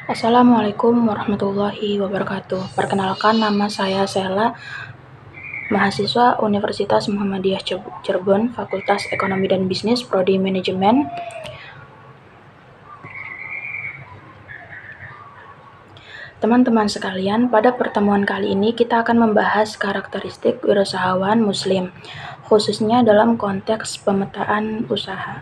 Assalamualaikum warahmatullahi wabarakatuh. Perkenalkan, nama saya Sela, mahasiswa Universitas Muhammadiyah Cirebon, Fakultas Ekonomi dan Bisnis, Prodi Manajemen. Teman-teman sekalian, pada pertemuan kali ini kita akan membahas karakteristik wirausahawan Muslim, khususnya dalam konteks pemetaan usaha.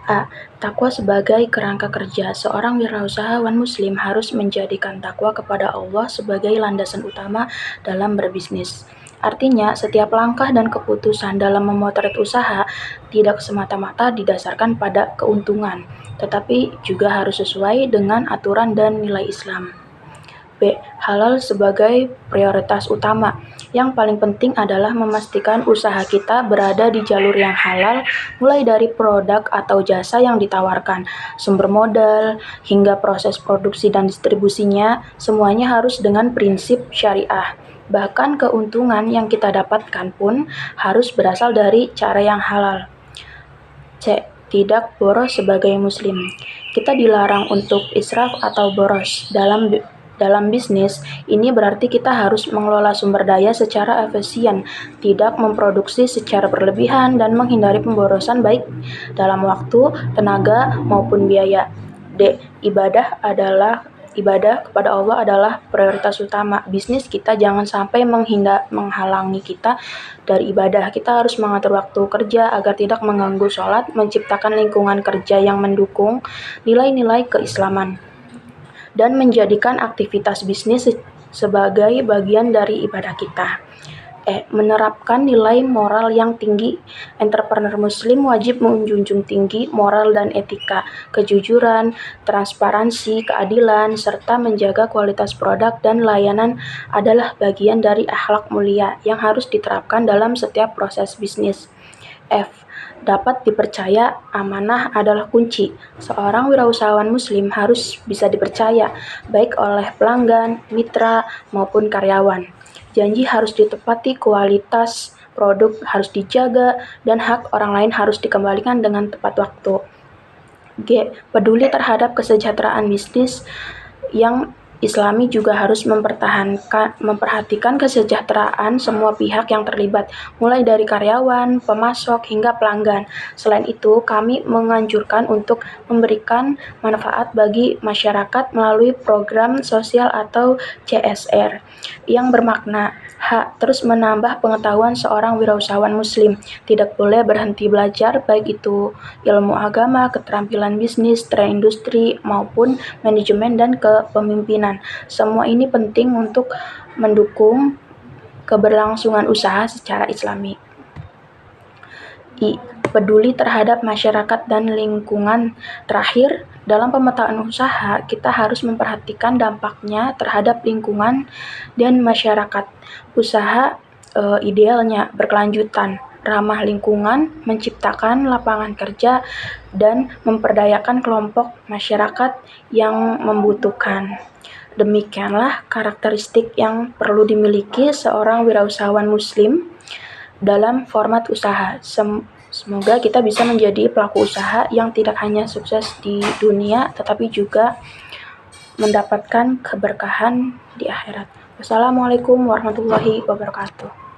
A. Takwa sebagai kerangka kerja. Seorang wirausahawan Muslim harus menjadikan takwa kepada Allah sebagai landasan utama dalam berbisnis. Artinya, setiap langkah dan keputusan dalam memotret usaha tidak semata-mata didasarkan pada keuntungan, tetapi juga harus sesuai dengan aturan dan nilai Islam. B. Halal sebagai prioritas utama. Yang paling penting adalah memastikan usaha kita berada di jalur yang halal, mulai dari produk atau jasa yang ditawarkan, sumber modal, hingga proses produksi dan distribusinya, semuanya harus dengan prinsip syariah. Bahkan keuntungan yang kita dapatkan pun harus berasal dari cara yang halal. C. Tidak boros sebagai muslim. Kita dilarang untuk israf atau boros dalam bisnis. Ini berarti kita harus mengelola sumber daya secara efisien, tidak memproduksi secara berlebihan, dan menghindari pemborosan baik dalam waktu, tenaga, maupun biaya. D. Ibadah kepada Allah adalah prioritas utama. Bisnis kita jangan sampai menghalangi kita dari ibadah. Kita harus mengatur waktu kerja agar tidak mengganggu sholat, menciptakan lingkungan kerja yang mendukung nilai-nilai keislaman, dan menjadikan aktivitas bisnis sebagai bagian dari ibadah kita. Menerapkan nilai moral yang tinggi. Entrepreneur Muslim wajib menjunjung tinggi moral dan etika, kejujuran, transparansi, keadilan, serta menjaga kualitas produk dan layanan adalah bagian dari akhlak mulia yang harus diterapkan dalam setiap proses bisnis. F. Dapat dipercaya, amanah adalah kunci. Seorang wirausahawan Muslim harus bisa dipercaya, baik oleh pelanggan, mitra, maupun karyawan. Janji harus ditepati, kualitas produk harus dijaga, dan hak orang lain harus dikembalikan dengan tepat waktu. G. Peduli terhadap kesejahteraan bisnis. Yang Islami juga harus memperhatikan kesejahteraan semua pihak yang terlibat, mulai dari karyawan, pemasok, hingga pelanggan. Selain itu, kami menganjurkan untuk memberikan manfaat bagi masyarakat melalui program sosial atau CSR yang bermakna. H. Terus menambah pengetahuan seorang wirausahawan Muslim. Tidak boleh berhenti belajar, baik itu ilmu agama, keterampilan bisnis, tren industri, maupun manajemen dan kepemimpinan. Semua ini penting untuk mendukung keberlangsungan usaha secara Islami. I. Peduli terhadap masyarakat dan lingkungan. Terakhir, dalam pemetaan usaha, kita harus memperhatikan dampaknya terhadap lingkungan dan masyarakat. Usaha idealnya berkelanjutan, ramah lingkungan, menciptakan lapangan kerja, dan memperdayakan kelompok masyarakat yang membutuhkan. Demikianlah karakteristik yang perlu dimiliki seorang wirausahawan Muslim dalam format usaha. Semoga kita bisa menjadi pelaku usaha yang tidak hanya sukses di dunia, tetapi juga mendapatkan keberkahan di akhirat. Wassalamualaikum warahmatullahi wabarakatuh.